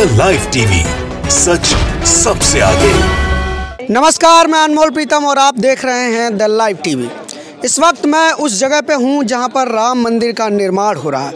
The live TV, सच सबसे आगे। नमस्कार, मैं अनमोल प्रीतम और आप देख रहे हैं द लाइव टीवी। इस वक्त मैं उस जगह पे हूँ जहाँ पर राम मंदिर का निर्माण हो रहा है।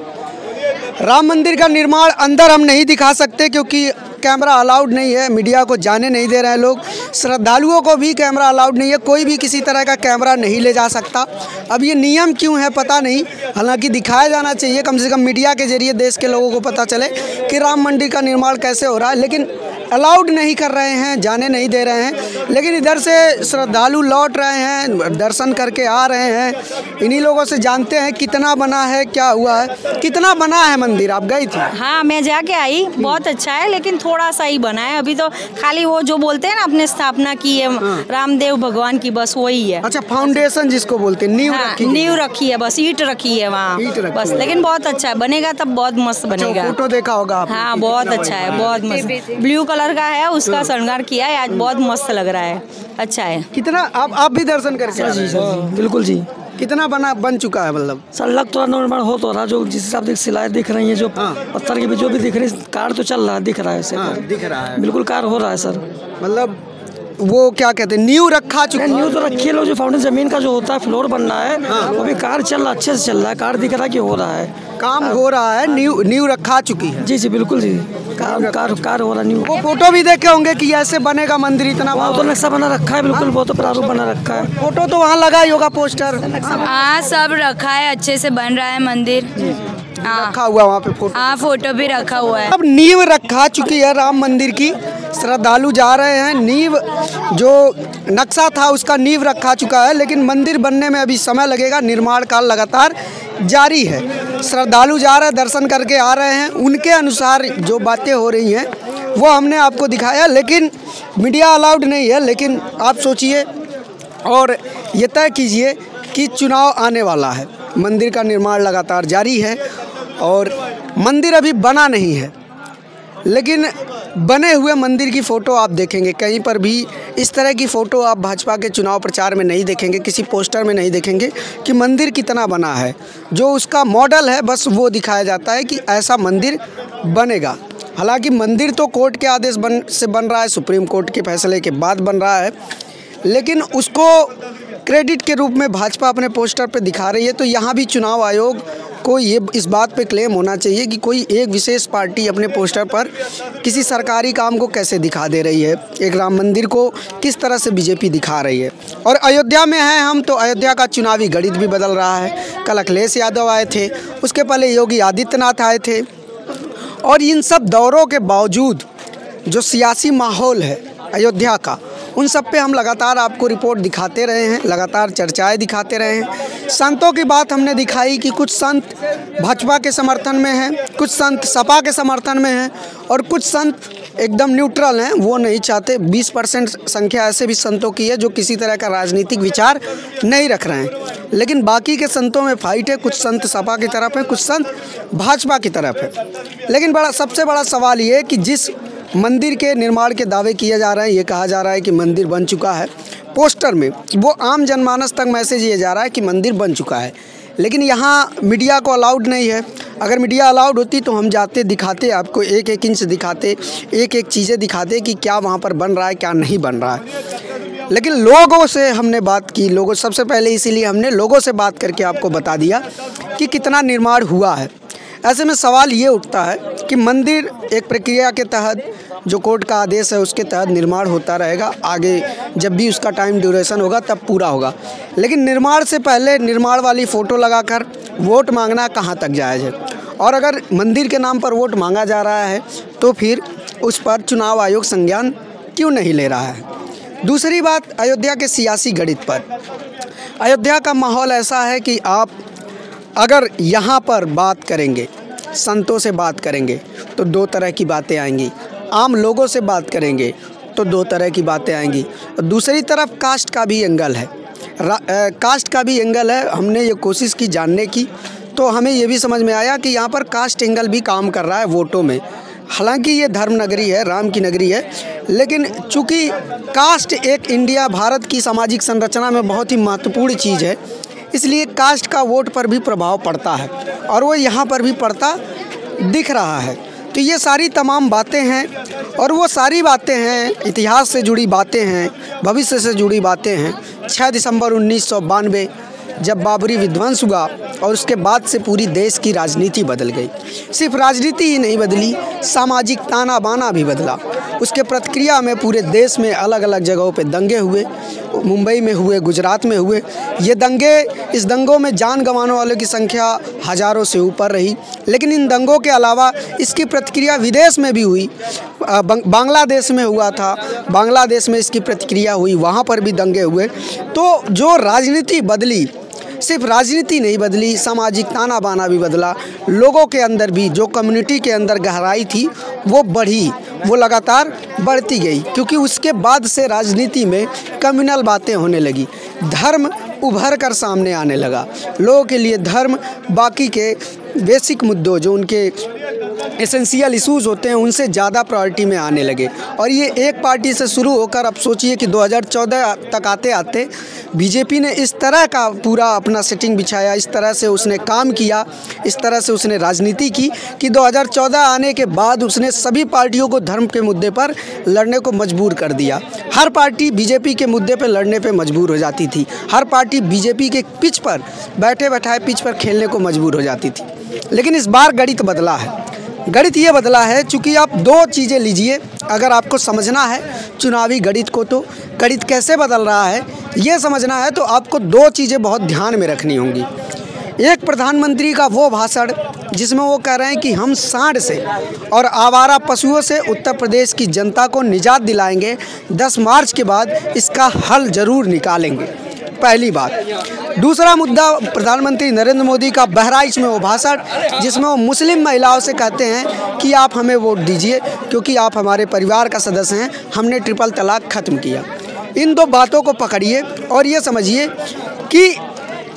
राम मंदिर का निर्माण अंदर हम नहीं दिखा सकते क्योंकि कैमरा अलाउड नहीं है, मीडिया को जाने नहीं दे रहे हैं लोग, श्रद्धालुओं को भी कैमरा अलाउड नहीं है, कोई भी किसी तरह का कैमरा नहीं ले जा सकता। अब ये नियम क्यों है पता नहीं, हालांकि दिखाया जाना चाहिए, कम से कम मीडिया के जरिए देश के लोगों को पता चले कि राम मंदिर का निर्माण कैसे हो रहा है, लेकिन अलाउड नहीं कर रहे हैं, जाने नहीं दे रहे हैं। लेकिन इधर से श्रद्धालु लौट रहे हैं, दर्शन करके आ रहे हैं। इन्हीं लोगों से जानते हैं कितना बना है, क्या हुआ है, कितना बना है मंदिर। आप गई थी? हाँ, मैं जाके आई, बहुत अच्छा है, लेकिन थोड़ा सा ही बना है अभी तो। खाली वो जो बोलते हैं ना अपने स्थापना की है रामदेव भगवान की, बस वही है। अच्छा, फाउंडेशन जिसको बोलते हैं, नींव रखी है, बस ईंट रखी है वहाँ बस। लेकिन बहुत अच्छा है, बनेगा तब बहुत मस्त बनेगा। फोटो देखा होगा आपने? हाँ, बहुत अच्छा है, बहुत मस्त। ब्लू कलर का है, उसका श्रृंगार किया है आज, बहुत मस्त लग रहा है, अच्छा है। कितना आप भी दर्शन करके? जी बिल्कुल जी। कितना बन चुका है? मतलब सर लग तो निर्माण हो तो रहा, जो जिस हिसाब से सिलाएं दिख रही है, जो पत्थर के भी जो भी दिख रही है, कार तो चल रहा है, दिख रहा है, दिख रहा है, बिल्कुल कार हो रहा है सर। मतलब वो क्या कहते हैं, नींव रखा चुका है? नींव तो रखी है, लोग जो फाउंडेशन जमीन का जो होता है फ्लोर बन रहा है, वो भी कार चल रहा, अच्छे से चल रहा है, कार दिख रहा है कि हो रहा है, काम हो रहा है, नींव रखा चुकी है। जी जी बिल्कुल जी, कार हो रहा नींव। वो फोटो भी देखे होंगे कि ऐसे बनेगा मंदिर, इतना वहाँ तो नक्शा बना रखा है, बिल्कुल वो तो प्रारूप बना रखा है। फोटो तो वहाँ लगा ही होगा, पोस्टर? हाँ, सब रखा है, अच्छे से बन रहा है मंदिर। रखा हुआ वहाँ पे फोटो? हाँ, फोटो भी रखा हुआ है। अब नींव रखा चुकी है राम मंदिर की, श्रद्धालु जा रहे हैं, नींव जो नक्शा था उसका नींव रखा चुका है, लेकिन मंदिर बनने में अभी समय लगेगा। निर्माण कार्य लगातार जारी है, श्रद्धालु जा रहे हैं, दर्शन करके आ रहे हैं। उनके अनुसार जो बातें हो रही हैं वो हमने आपको दिखाया, लेकिन मीडिया अलाउड नहीं है। लेकिन आप सोचिए और ये तय कीजिए कि चुनाव आने वाला है, मंदिर का निर्माण लगातार जारी है और मंदिर अभी बना नहीं है, लेकिन बने हुए मंदिर की फ़ोटो आप देखेंगे, कहीं पर भी इस तरह की फ़ोटो आप भाजपा के चुनाव प्रचार में नहीं देखेंगे, किसी पोस्टर में नहीं देखेंगे कि मंदिर कितना बना है। जो उसका मॉडल है बस वो दिखाया जाता है कि ऐसा मंदिर बनेगा। हालांकि मंदिर तो कोर्ट के आदेश से बन रहा है, सुप्रीम कोर्ट के फैसले के बाद बन रहा है, लेकिन उसको क्रेडिट के रूप में भाजपा अपने पोस्टर पे दिखा रही है। तो यहाँ भी चुनाव आयोग को ये इस बात पे क्लेम होना चाहिए कि कोई एक विशेष पार्टी अपने पोस्टर पर किसी सरकारी काम को कैसे दिखा दे रही है, एक राम मंदिर को किस तरह से बीजेपी दिखा रही है। और अयोध्या में हैं हम, तो अयोध्या का चुनावी गणित भी बदल रहा है। कल अखिलेश यादव आए थे, उसके पहले योगी आदित्यनाथ आए थे, और इन सब दौरों के बावजूद जो सियासी माहौल है अयोध्या का, उन सब पे हम लगातार आपको रिपोर्ट दिखाते रहे हैं, लगातार चर्चाएं दिखाते रहे हैं। संतों की बात हमने दिखाई कि कुछ संत भाजपा के समर्थन में हैं, कुछ संत सपा के समर्थन में हैं, और कुछ संत एकदम न्यूट्रल हैं, वो नहीं चाहते। 20% संख्या ऐसे भी संतों की है जो किसी तरह का राजनीतिक विचार नहीं रख रहे हैं, लेकिन बाकी के संतों में फाइट है। कुछ संत सपा की तरफ है, कुछ संत भाजपा की तरफ है। लेकिन सबसे बड़ा सवाल ये है कि जिस मंदिर के निर्माण के दावे किए जा रहे हैं, ये कहा जा रहा है कि मंदिर बन चुका है, पोस्टर में वो आम जनमानस तक मैसेज ये जा रहा है कि मंदिर बन चुका है, लेकिन यहाँ मीडिया को अलाउड नहीं है। अगर मीडिया अलाउड होती तो हम जाते, दिखाते, आपको एक एक इंच दिखाते, एक एक चीज़ें दिखाते कि क्या वहाँ पर बन रहा है, क्या नहीं बन रहा है। लेकिन लोगों से हमने बात की, लोगों सबसे पहले इसीलिए हमने लोगों से बात करके आपको बता दिया कि कितना निर्माण हुआ है। ऐसे में सवाल ये उठता है कि मंदिर एक प्रक्रिया के तहत, जो कोर्ट का आदेश है उसके तहत निर्माण होता रहेगा, आगे जब भी उसका टाइम ड्यूरेशन होगा तब पूरा होगा। लेकिन निर्माण से पहले निर्माण वाली फ़ोटो लगाकर वोट मांगना कहाँ तक जायज़ है? और अगर मंदिर के नाम पर वोट मांगा जा रहा है तो फिर उस पर चुनाव आयोग संज्ञान क्यों नहीं ले रहा है? दूसरी बात, अयोध्या के सियासी गणित पर। अयोध्या का माहौल ऐसा है कि आप अगर यहाँ पर बात करेंगे, संतों से बात करेंगे तो दो तरह की बातें आएंगी, आम लोगों से बात करेंगे तो दो तरह की बातें आएंगी। और दूसरी तरफ कास्ट का भी एंगल है, कास्ट का भी एंगल है। हमने ये कोशिश की जानने की, तो हमें ये भी समझ में आया कि यहाँ पर कास्ट एंगल भी काम कर रहा है वोटों में। हालांकि ये धर्म नगरी है, राम की नगरी है, लेकिन चूँकि कास्ट एक इंडिया भारत की सामाजिक संरचना में बहुत ही महत्वपूर्ण चीज़ है, इसलिए कास्ट का वोट पर भी प्रभाव पड़ता है और वो यहाँ पर भी पड़ता दिख रहा है। तो ये सारी तमाम बातें हैं, और वो सारी बातें हैं इतिहास से जुड़ी बातें हैं, भविष्य से जुड़ी बातें हैं। 6 दिसंबर 1992 जब बाबरी विध्वंस हुआ और उसके बाद से पूरी देश की राजनीति बदल गई। सिर्फ राजनीति ही नहीं बदली, सामाजिक ताना बाना भी बदला। उसके प्रतिक्रिया में पूरे देश में अलग अलग जगहों पे दंगे हुए, मुंबई में हुए, गुजरात में हुए। ये दंगे, इस दंगों में जान गंवाने वालों की संख्या हज़ारों से ऊपर रही। लेकिन इन दंगों के अलावा इसकी प्रतिक्रिया विदेश में भी हुई। बांग्लादेश में हुआ था, बांग्लादेश में इसकी प्रतिक्रिया हुई, वहाँ पर भी दंगे हुए। तो जो राजनीति बदली, सिर्फ राजनीति नहीं बदली, सामाजिक ताना बाना भी बदला। लोगों के अंदर भी जो कम्युनिटी के अंदर गहराई थी वो बढ़ी, वो लगातार बढ़ती गई, क्योंकि उसके बाद से राजनीति में कम्युनल बातें होने लगी। धर्म उभर कर सामने आने लगा। लोगों के लिए धर्म बाकी के बेसिक मुद्दों, जो उनके एसेंशियल इश्यूज़ होते हैं, उनसे ज़्यादा प्रायोरिटी में आने लगे। और ये एक पार्टी से शुरू होकर अब सोचिए कि 2014 तक आते आते बीजेपी ने इस तरह का पूरा अपना सेटिंग बिछाया, इस तरह से उसने काम किया, इस तरह से उसने राजनीति की कि 2014 आने के बाद उसने सभी पार्टियों को धर्म के मुद्दे पर लड़ने को मजबूर कर दिया। हर पार्टी बीजेपी के मुद्दे पर लड़ने पर मजबूर हो जाती थी। हर पार्टी बीजेपी के पिच पर, बैठे बैठाए पिच पर खेलने को मजबूर हो जाती थी। लेकिन इस बार गणित बदला है। गणित ये बदला है, चूँकि आप दो चीज़ें लीजिए, अगर आपको समझना है चुनावी गणित को, तो गणित कैसे बदल रहा है ये समझना है, तो आपको दो चीज़ें बहुत ध्यान में रखनी होंगी। एक, प्रधानमंत्री का वो भाषण जिसमें वो कह रहे हैं कि हम सांड से और आवारा पशुओं से उत्तर प्रदेश की जनता को निजात दिलाएंगे, 10 मार्च के बाद इसका हल ज़रूर निकालेंगे, पहली बात। दूसरा मुद्दा, प्रधानमंत्री नरेंद्र मोदी का बहराइच में वो भाषण जिसमें वो मुस्लिम महिलाओं से कहते हैं कि आप हमें वोट दीजिए क्योंकि आप हमारे परिवार का सदस्य हैं, हमने ट्रिपल तलाक ख़त्म किया। इन दो बातों को पकड़िए और ये समझिए कि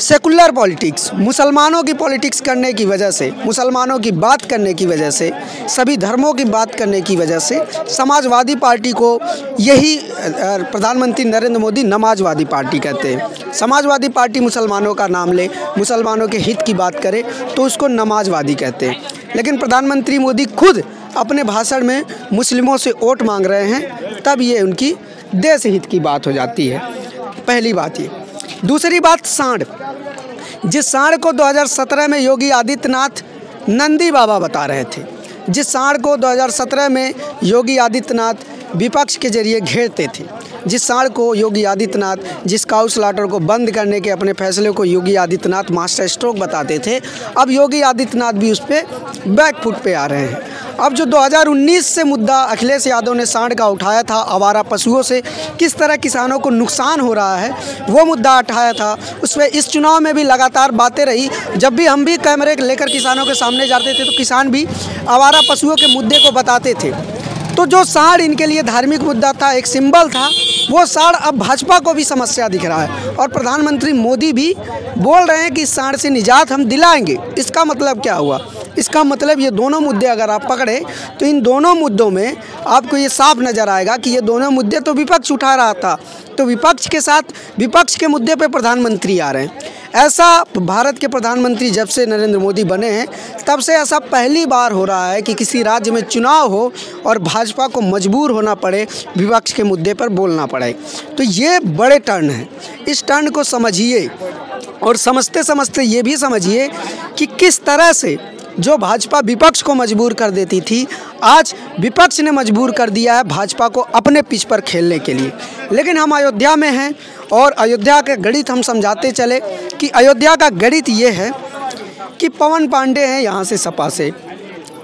सेकुलर पॉलिटिक्स, मुसलमानों की पॉलिटिक्स करने की वजह से, मुसलमानों की बात करने की वजह से, सभी धर्मों की बात करने की वजह से समाजवादी पार्टी को यही प्रधानमंत्री नरेंद्र मोदी नमाजवादी पार्टी कहते हैं। समाजवादी पार्टी मुसलमानों का नाम ले, मुसलमानों के हित की बात करे तो उसको नमाजवादी कहते हैं। लेकिन प्रधानमंत्री मोदी खुद अपने भाषण में मुस्लिमों से वोट मांग रहे हैं, तब ये उनकी देश हित की बात हो जाती है। पहली बात ये। दूसरी बात, सांड। जिस सांड को 2017 में योगी आदित्यनाथ नंदी बाबा बता रहे थे, जिस सांड को 2017 में योगी आदित्यनाथ विपक्ष के जरिए घेरते थे, जिस सांड को योगी आदित्यनाथ, जिस काऊ स्लॉटर को बंद करने के अपने फैसले को योगी आदित्यनाथ मास्टर स्ट्रोक बताते थे, अब योगी आदित्यनाथ भी उस पर बैकफुट पे आ रहे हैं। अब जो 2019 से मुद्दा अखिलेश यादव ने सांड का उठाया था, आवारा पशुओं से किस तरह किसानों को नुकसान हो रहा है, वो मुद्दा उठाया था। उसमें इस चुनाव में भी लगातार बातें रही। जब भी हम भी कैमरे लेकर किसानों के सामने जाते थे तो किसान भी आवारा पशुओं के मुद्दे को बताते थे। तो जो सांड इनके लिए धार्मिक मुद्दा था, एक सिंबल था, वो सांड अब भाजपा को भी समस्या दिख रहा है। और प्रधानमंत्री मोदी भी बोल रहे हैं कि सांड से निजात हम दिलाएंगे। इसका मतलब क्या हुआ? इसका मतलब ये दोनों मुद्दे अगर आप पकड़े तो इन दोनों मुद्दों में आपको ये साफ नज़र आएगा कि ये दोनों मुद्दे तो विपक्ष उठा रहा था, तो विपक्ष के साथ विपक्ष के मुद्दे पे प्रधानमंत्री आ रहे हैं। ऐसा भारत के प्रधानमंत्री जब से नरेंद्र मोदी बने हैं तब से ऐसा पहली बार हो रहा है कि किसी राज्य में चुनाव हो और भाजपा को मजबूर होना पड़े, विपक्ष के मुद्दे पर बोलना पड़े। तो ये बड़े टर्न है। इस टर्न को समझिए और समझते समझते ये भी समझिए कि किस तरह से जो भाजपा विपक्ष को मजबूर कर देती थी, आज विपक्ष ने मजबूर कर दिया है भाजपा को अपने पिच पर खेलने के लिए। लेकिन हम अयोध्या में हैं और अयोध्या का गणित हम समझाते चले कि अयोध्या का गणित ये है कि पवन पांडे हैं यहाँ से सपा से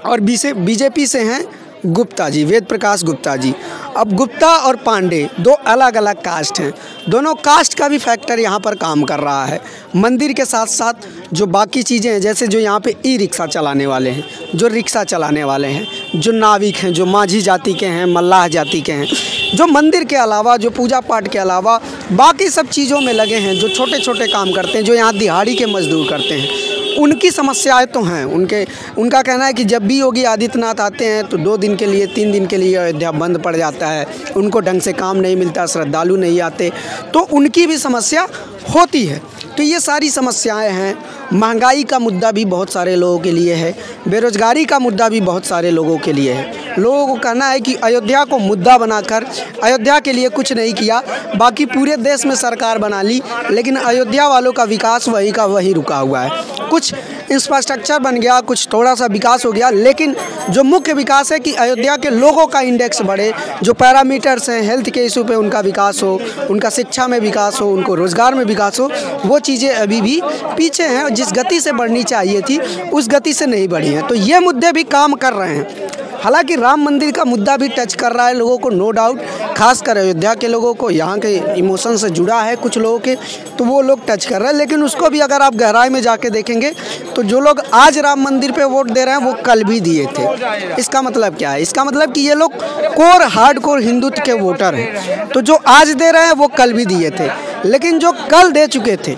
और बीजेपी से हैं गुप्ता जी, वेद प्रकाश गुप्ता जी। अब गुप्ता और पांडे दो अलग अलग कास्ट हैं, दोनों कास्ट का भी फैक्टर यहाँ पर काम कर रहा है। मंदिर के साथ साथ जो बाकी चीज़ें हैं, जैसे जो यहाँ पे ई रिक्शा चलाने वाले हैं, जो रिक्शा चलाने वाले हैं, जो नाविक हैं, जो माझी जाति के हैं, मल्लाह जाति के हैं, जो मंदिर के अलावा, जो पूजा पाठ के अलावा बाकी सब चीज़ों में लगे हैं, जो छोटे छोटे काम करते हैं, जो यहाँ दिहाड़ी के मजदूर करते हैं, उनकी समस्याएं तो हैं। उनका कहना है कि जब भी योगी आदित्यनाथ आते हैं तो 2 दिन के लिए, 3 दिन के लिए अयोध्या बंद पड़ जाता है, उनको ढंग से काम नहीं मिलता, श्रद्धालु नहीं आते, तो उनकी भी समस्या होती है। तो ये सारी समस्याएं हैं। महंगाई का मुद्दा भी बहुत सारे लोगों के लिए है, बेरोजगारी का मुद्दा भी बहुत सारे लोगों के लिए है। लोगों को कहना है कि अयोध्या को मुद्दा बनाकर अयोध्या के लिए कुछ नहीं किया, बाकी पूरे देश में सरकार बना ली, लेकिन अयोध्या वालों का विकास वही का वही रुका हुआ है। कुछ इंफ्रास्ट्रक्चर बन गया, कुछ थोड़ा सा विकास हो गया, लेकिन जो मुख्य विकास है कि अयोध्या के लोगों का इंडेक्स बढ़े, जो पैरामीटर्स हैं हेल्थ के इशू पे उनका विकास हो, उनका शिक्षा में विकास हो, उनको रोज़गार में विकास हो, वो चीज़ें अभी भी पीछे हैं और जिस गति से बढ़नी चाहिए थी उस गति से नहीं बढ़ी हैं। तो ये मुद्दे भी काम कर रहे हैं। हालांकि राम मंदिर का मुद्दा भी टच कर रहा है लोगों को, नो डाउट, खासकर अयोध्या के लोगों को, यहाँ के इमोशन से जुड़ा है कुछ लोगों के, तो वो लोग टच कर रहे हैं। लेकिन उसको भी अगर आप गहराई में जाके देखेंगे तो जो लोग आज राम मंदिर पे वोट दे रहे हैं वो कल भी दिए थे। इसका मतलब क्या है? इसका मतलब कि ये लोग कोर हार्डकोर हिंदुत्व के वोटर हैं। तो जो आज दे रहे हैं वो कल भी दिए थे, लेकिन जो कल दे चुके थे,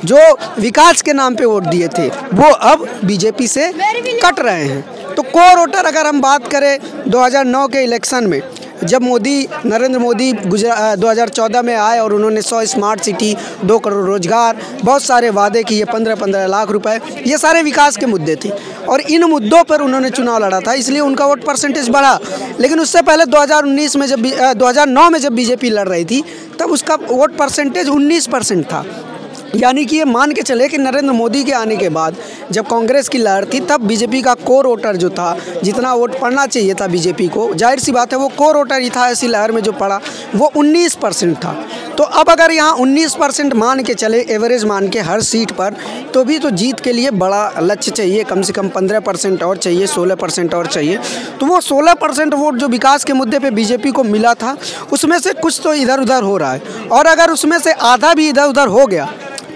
जो विकास के नाम पे वोट दिए थे, वो अब बीजेपी से कट रहे हैं। तो कोर वोटर अगर हम बात करें 2009 के इलेक्शन में, जब नरेंद्र मोदी 2014 में आए और उन्होंने 100 स्मार्ट सिटी, 2 करोड़ रोजगार, बहुत सारे वादे किए, 15-15 लाख रुपए, ये सारे विकास के मुद्दे थे और इन मुद्दों पर उन्होंने चुनाव लड़ा था, इसलिए उनका वोट परसेंटेज बढ़ा। लेकिन उससे पहले 2019 में जब 2009 में जब बीजेपी लड़ रही थी तब उसका वोट परसेंटेज 19% था। यानी कि ये मान के चले कि नरेंद्र मोदी के आने के बाद जब कांग्रेस की लहर थी तब बीजेपी का कोर वोटर जो था, जितना वोट पड़ना चाहिए था बीजेपी को, जाहिर सी बात है वो कोर वोटर ही था, ऐसी लहर में जो पड़ा वो 19% था। तो अब अगर यहाँ 19% मान के चले, एवरेज मान के हर सीट पर, तो भी तो जीत के लिए बड़ा लक्ष्य चाहिए, कम से कम 15% और चाहिए, 16% और चाहिए। तो वो 16% वोट जो विकास के मुद्दे पे बीजेपी को मिला था, उसमें से कुछ तो इधर उधर हो रहा है, और अगर उसमें से आधा भी इधर उधर हो गया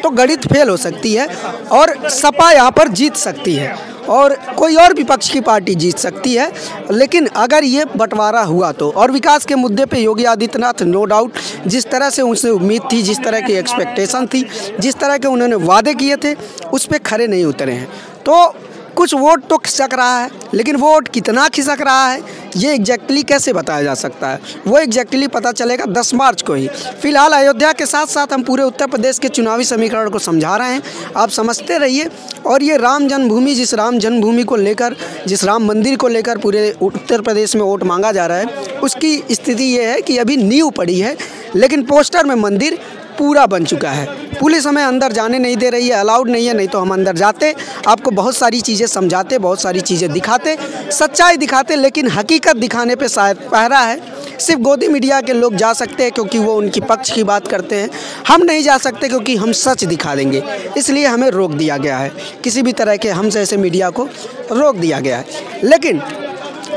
तो गणित फेल हो सकती है और सपा यहाँ पर जीत सकती है और कोई और विपक्ष की पार्टी जीत सकती है। लेकिन अगर ये बंटवारा हुआ तो, और विकास के मुद्दे पे योगी आदित्यनाथ नो डाउट जिस तरह से उनसे उम्मीद थी, जिस तरह की एक्सपेक्टेशन थी, जिस तरह के उन्होंने वादे किए थे, उस पर खरे नहीं उतरे हैं। तो कुछ वोट तो खिसक रहा है, लेकिन वो वोट कितना खिसक रहा है ये एग्जैक्टली कैसे बताया जा सकता है? वो एग्जैक्टली पता चलेगा 10 मार्च को ही। फिलहाल अयोध्या के साथ साथ हम पूरे उत्तर प्रदेश के चुनावी समीकरण को समझा रहे हैं, आप समझते रहिए। और ये राम जन्मभूमि, जिस राम जन्मभूमि को लेकर, जिस राम मंदिर को लेकर पूरे उत्तर प्रदेश में वोट मांगा जा रहा है, उसकी स्थिति ये है कि अभी नींव पड़ी है, लेकिन पोस्टर में मंदिर पूरा बन चुका है। पुलिस हमें अंदर जाने नहीं दे रही है, अलाउड नहीं है, नहीं तो हम अंदर जाते, आपको बहुत सारी चीज़ें समझाते, बहुत सारी चीज़ें दिखाते, सच्चाई दिखाते, लेकिन हकीकत दिखाने पे शायद पहरा है। सिर्फ गोदी मीडिया के लोग जा सकते हैं क्योंकि वो उनकी पक्ष की बात करते हैं, हम नहीं जा सकते क्योंकि हम सच दिखा देंगे, इसलिए हमें रोक दिया गया है। किसी भी तरह के हम जैसे मीडिया को रोक दिया गया है। लेकिन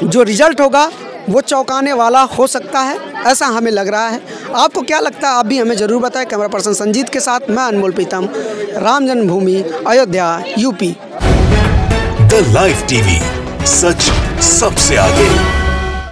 जो रिजल्ट होगा वो चौंकाने वाला हो सकता है, ऐसा हमें लग रहा है। आपको क्या लगता है? आप भी हमें ज़रूर बताएं। कैमरा पर्सन संजीत के साथ मैं अनमोल Pritam, Ram Janmabhoomi, Ayodhya, UP. The live TV, सच सबसे आगे।